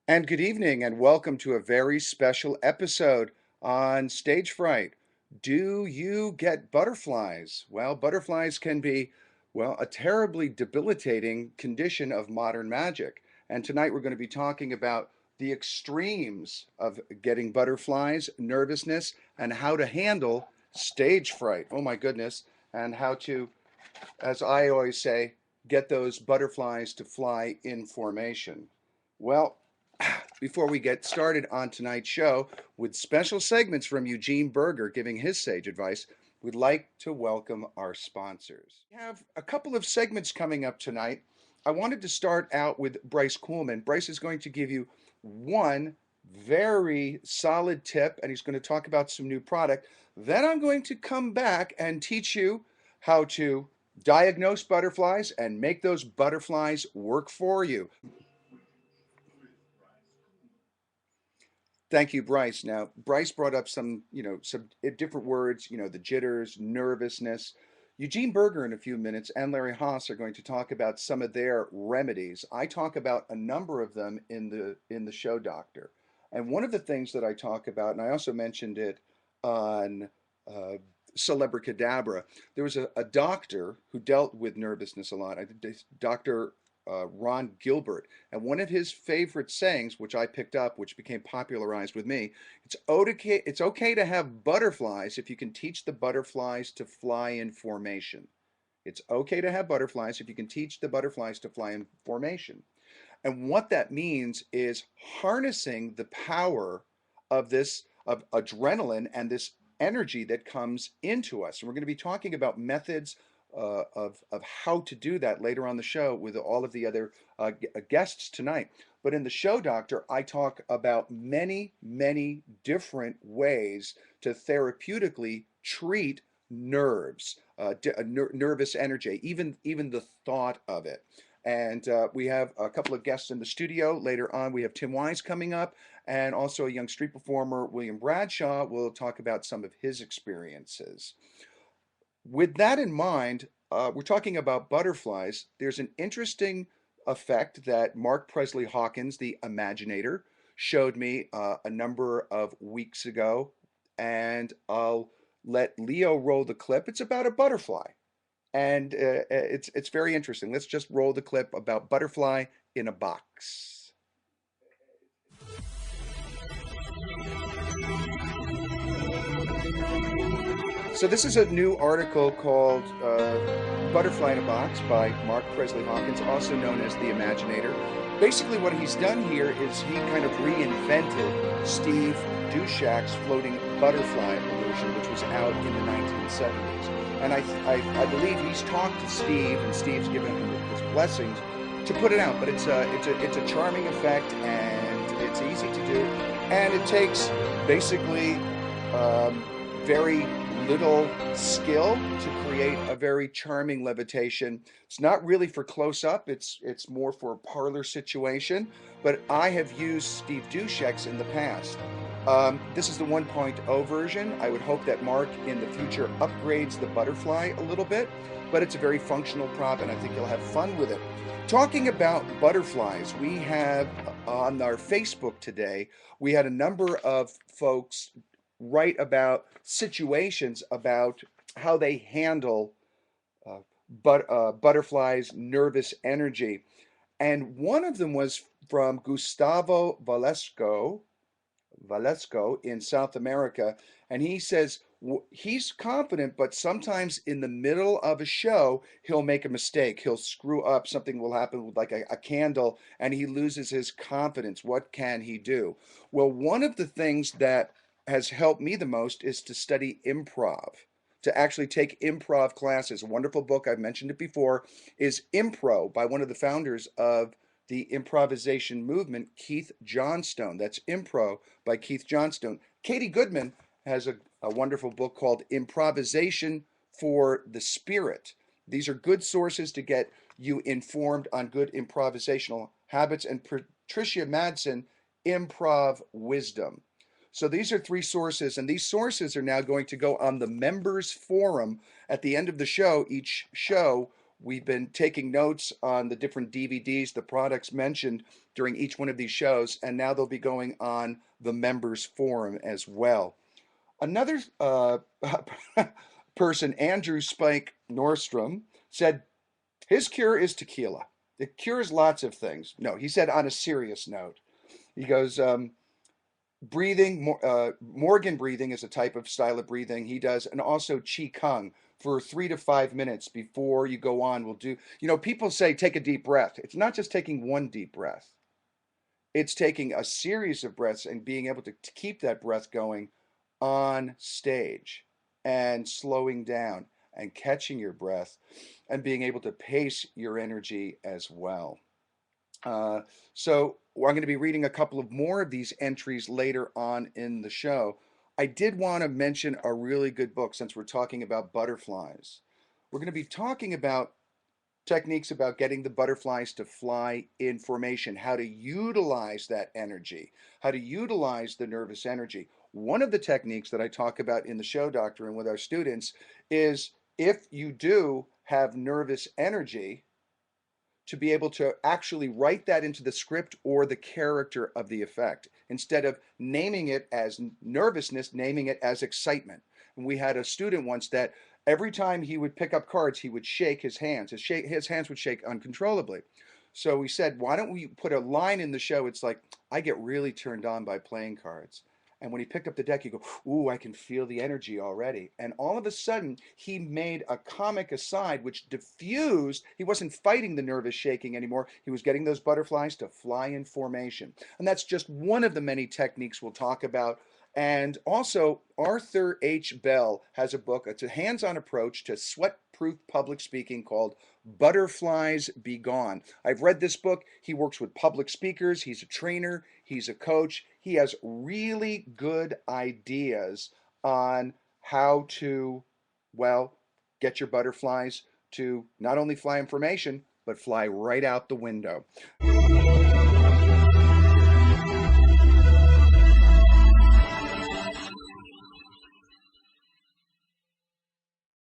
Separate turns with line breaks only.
And good evening, and welcome to a very special episode on Stage Fright. Do you get butterflies? Well, butterflies can be, a terribly debilitating condition of modern magic. And tonight we're going to be talking about the extremes of getting butterflies, nervousness, and how to handle stage fright. Oh my goodness. And how to, as I always say, get those butterflies to fly in formation. Well, before we get started on tonight's show with special segments from Eugene Berger giving his sage advice, we'd like to welcome our sponsors. We have a couple of segments coming up tonight. I wanted to start out with Bryce Coolman. Bryce is going to give you one very solid tip, and he's going to talk about some new product. Then I'm going to come back and teach you how to diagnose butterflies and make those butterflies work for you. Thank you, Bryce. Now, Bryce brought up some different words, the jitters, nervousness. Eugene Berger in a few minutes and Larry Haas are going to talk about some of their remedies. I talk about a number of them in the show Doctor. And one of the things that I talk about, and I also mentioned it on uh, Celebricadabra, there was a doctor who dealt with nervousness a lot. Dr. Ron Gilbert, and one of his favorite sayings, which I picked up, which became popularized with me, it's okay to have butterflies if you can teach the butterflies to fly in formation. It's okay to have butterflies if you can teach the butterflies to fly in formation. And what that means is harnessing the power of adrenaline and this energy that comes into us. And we're going to be talking about methods of how to do that later on the show with all of the other guests tonight. But in the show, Doctor, I talk about many, many different ways to therapeutically treat nerves, nervous energy, even the thought of it. And we have a couple of guests in the studio. Later on, we have Tim Wise coming up, and also a young street performer, William Bradshaw, will talk about some of his experiences. With that in mind, we're talking about butterflies. There's an interesting effect that Mark Presley Hawkins, the Imaginator, showed me a number of weeks ago, and I'll let Leo roll the clip. It's about a butterfly, and it's very interesting. Let's just roll the clip about butterfly in a box. So this is a new article called Butterfly in a Box by Mark Presley Hawkins, also known as the Imaginator. Basically what he's done here is he kind of reinvented Steve Dushak's floating butterfly illusion, which was out in the 1970s. And I believe he's talked to Steve, and Steve's given him his blessings to put it out. But it's a charming effect, and it's easy to do, and it takes basically very little skill to create a very charming levitation. It's not really for close up, it's more for a parlor situation, but I have used Steve Dushek's in the past. This is the 1.0 version. I would hope that Mark in the future upgrades the butterfly a little bit, but it's a very functional prop and I think you'll have fun with it. Talking about butterflies, we have on our Facebook today, we had a number of folks write about situations about how they handle butterflies' nervous energy. And one of them was from Gustavo Valesco in South America. And he says he's confident, but sometimes in the middle of a show, he'll make a mistake. He'll screw up. Something will happen with like a candle, and he loses his confidence. What can he do? Well, one of the things that has helped me the most is to study improv, to actually take improv classes. A wonderful book, I've mentioned it before, is Impro by one of the founders of the improvisation movement, Keith Johnstone. That's Impro by Keith Johnstone. Katie Goodman has a wonderful book called Improvisation for the Spirit. These are good sources to get you informed on good improvisational habits. And Patricia Madsen, Improv Wisdom. So these are three sources, and these sources are now going to go on the members forum at the end of the show. Each show We've been taking notes on the different DVDs, the products mentioned during each one of these shows, and now they'll be going on the members forum as well. Another person, Andrew Spike Nordstrom, said his cure is tequila. It cures lots of things. No, he said on a serious note. He goes, breathing, Morgan breathing is a type of style of breathing he does, and also Qi Kung for 3 to 5 minutes before you go on. Will do, people say take a deep breath. It's not just taking one deep breath, it's taking a series of breaths and being able to keep that breath going on stage and slowing down and catching your breath and being able to pace your energy as well. So I'm going to be reading a couple of more of these entries later on in the show. I did want to mention a really good book since we're talking about butterflies. We're going to be talking about techniques about getting the butterflies to fly in formation, how to utilize that energy, how to utilize the nervous energy. One of the techniques that I talk about in the show, Doctor, and with our students is if you do have nervous energy, to be able to actually write that into the script or the character of the effect instead of naming it as nervousness, naming it as excitement. And we had a student once that every time he would pick up cards, he would shake his hands. His hands would shake uncontrollably. So we said, why don't we put a line in the show? It's like, I get really turned on by playing cards. And when he picked up the deck, you go, ooh, I can feel the energy already. And all of a sudden, he made a comic aside, which diffused. He wasn't fighting the nervous shaking anymore. He was getting those butterflies to fly in formation. And that's just one of the many techniques we'll talk about. And also, Arthur H. Bell has a book. It's a hands-on approach to sweat-proof public speaking called Butterflies Be Gone. I've read this book. He works with public speakers. He's a trainer. He's a coach. He has really good ideas on how to, well, get your butterflies to not only fly in formation, but fly right out the window.